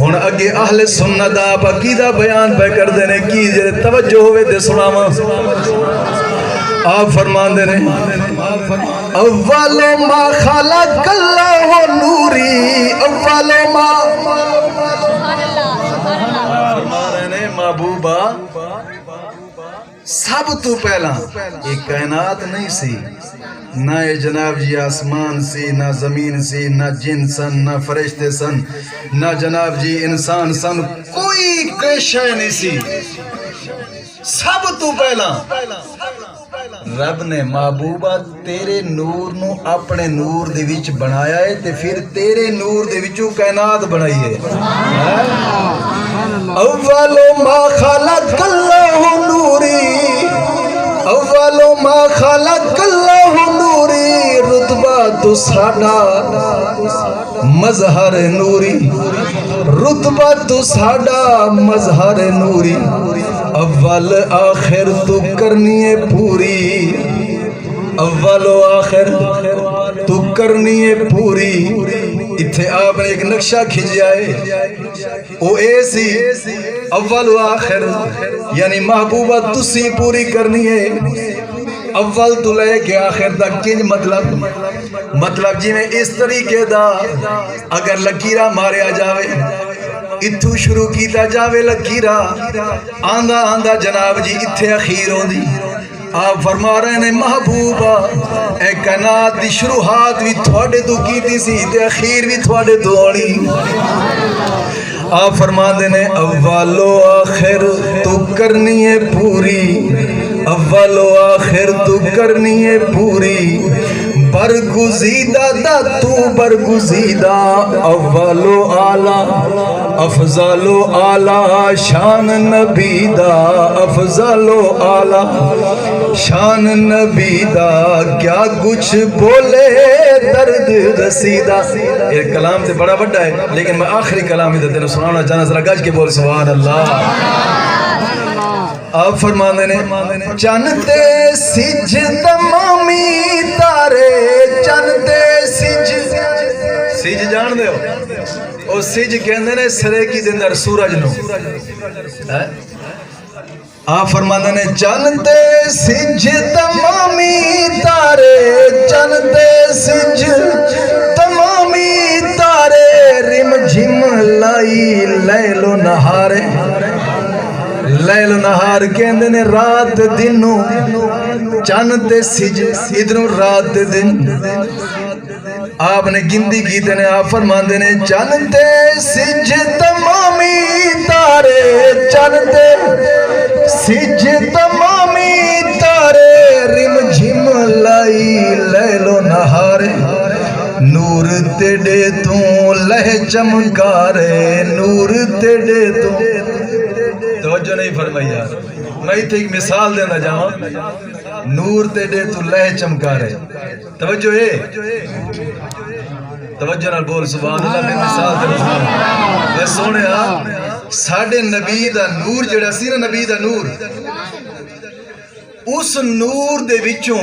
ہن اگے اہل سنت دا عقیدہ بیان پہ کر دینے کی جے توجہ ہوئے دے سناواں آپ فرماندے نے اول ما خلق اللہ نوری اول ما فرمانے محبوبہ سب تو پہلا ایک کائنات نہیں سی نہ جناب جی آسمان سی نہ زمین سی نہ جن سن نہ فرشتے سن نہ جناب جی انسان سن کوئی شے نہیں سی سب تو پہلا رب نے محبوبہ تیرے نور نو اپنے نور دے وچ بنایا ہے تے پھر تیرے نور دے وچوں کائنات بنائی ہے اول ما خلق اللہ نوری اول ما خلق اللہ نوری رتبہ تو ساڈا مظہر نوری رتبہ تو ساڈا مظہر نوری اول آخر تو کرنی ہے پوری اول و آخر تو کرنی ہے پوری اتھے آپ نے ایک نقشہ کھینچا ہے او ایسی اول و آخر یعنی محبوبہ تسی پوری کرنی ہے اول تو لے کے آخر تک کنج مطلب جی میں اس طریقے دا اگر لکیرہ ماریا جاوے اتھو شروع کیتا جاوے لکیرہ آندھا جناب جی اتھے اخیر ہوں دی آپ فرما رہے ہیں محبوبہ اے کائنات دی شروعات بھی تھوڑے تو کیتی سی تے اخیر بھی تھوڑے تو ہونی آپ فرما دینے اول و آخر تو کرنی ہے پوری اول و آخر تو کرنی ہے پوری برگزیدہ دا تو برگزیدہ اول و اعلی افضل و اعلی شان نبی دا افضل و اعلی شان نبی دا کیا کچھ بولے درد رسیدہ یہ کلام سے بڑا بڑا ہے لیکن میں آخری کلام ادھر تینے سنانا چاہنا ذرا گاج کے بول سبحان اللہ آپ فرمانے نے چنتے سج تمامی تارے چنتے سج جان دے ہو او سج کہندے نے سرے کی دندر سورج نو آپ فرمانے نے چنتے سج تمامی تارے چنتے سج تمامی تارے رم جھم لائی لیل و نہارے لیل نہار کہندے نے رات دنوں چند تے سج ادھروں رات دن آپ نے گندی کیتے نے آپ فرماندے نے چند تے سج تمامی تارے چند تے سج تمامی تارے رم جھم لائی لیل و نہارے نور تیڑے تو لہ چمکارے نور تیڑے تو توجہ نہیں فرمائی یار میں تھے ایک مثال دینا جاؤں نور تیڑے تو لہ چمکارے توجہ ہے توجہ نال بول سبحان اللہ میں مثال دینا میں سونے ساڑھے نبی دا نور جڑا سی نا نبی دا نور اس نور دے وچوں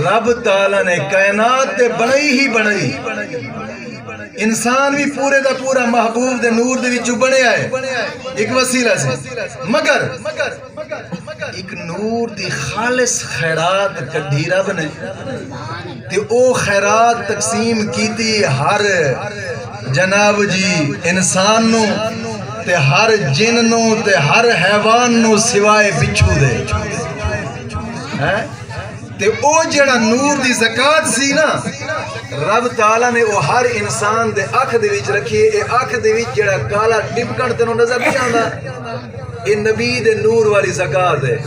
رب تعالیٰ نے کائنات تے بنائی ہی بنائی انسان بھی پورے دا پورا محبوب دے نور دے وچوں بنے آئے ایک وسیلہ سے مگر ایک نور دی خالص خیرات کڈھی رب نے تے او خیرات تقسیم کیتی ہر جناب جی انسان نو تے ہر جن نو تے ہر حیوان نو سوائے بچھو دے تے او جڑا نور دی زکاة سی نا رب تعالیٰ نے وہ ہر انسان دے آنکھ دے وچ رکھی اے آنکھ دے وچ جڑا کالا ٹپکن تینوں نظر نہیں آندا اے نبی دے نور والی زکاة ہے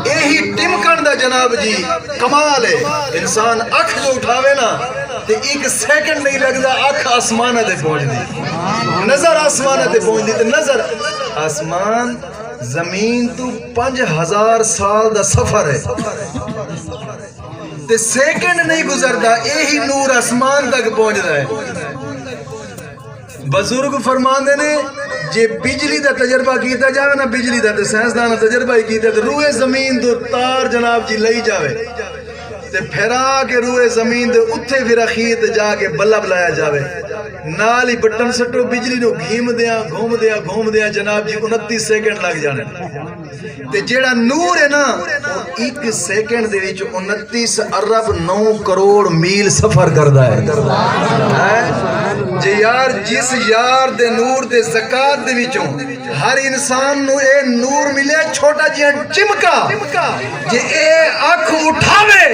یہی ٹپکن دا جناب جی کمال ہے انسان آنکھ جو اٹھاوے نا تے ایک سیکنڈ نہیں لگدا آنکھ آسمانہ دے پہنچ دی نظر آسمانہ دے پہنچ دی تے نظر آسمان زمین تو 5000 سال دا سفر ہے تے سیکنڈ نہیں گزرتا یہی نور آسمان تک پہنچ رہا ہے بزرگ فرماندے نے جے بجلی دا تجربہ کیتا جاوے نا بجلی دا تے سائنسدان تجربہ ہی کیتا تے روئے زمین تو تار جناب جی لئی جاوے تے پھیرا کے روئے زمین تے اتھے پھر اخیر تے جا کے بلب لایا جاوے نال ہی بٹن سٹو بجلی نو گھوم دیا جناب جی 29 سیکنڈ لگ جانے تے جیڑا نور ہے نا ایک سیکنڈ دے وچ 29 ارب 9 کروڑ میل سفر کردا ہے جے یار جس یار دے نور دے زکات دے وچوں ہر انسان نو اے نور ملے چھوٹا جہا چمکا جے اے اکھ اٹھاوے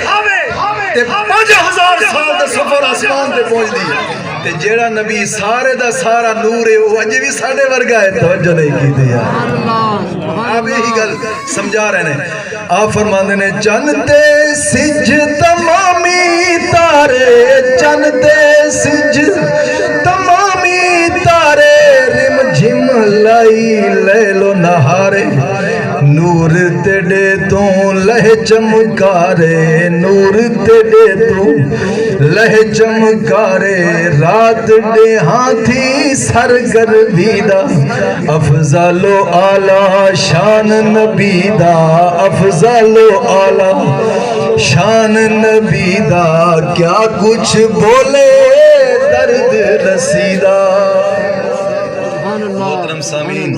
تے 5000 سال دا سفر آسمان تے پہنچ دی تے جیڑا نبی سارے دا سارا نور ہے وہ اجے بھی ساڈے ورگا ہے توجہ نہیں کیتی یار آپ یہی گل سمجھا رہے ہیں آپ فرماندے نے چند تے سج تمامی تارے چند تے سج تمامی تارے رم جھم لائی لیلو نہارے نور تیڑے تو لہ چمکارے نور تیڑے تو لہ چمکارے رات دے ہاتھی سرگردی دا افضل و اعلی شان نبی دا افضل و اعلی شان نبی دا کیا کچھ بولے درد رسیدہ محترم سامعین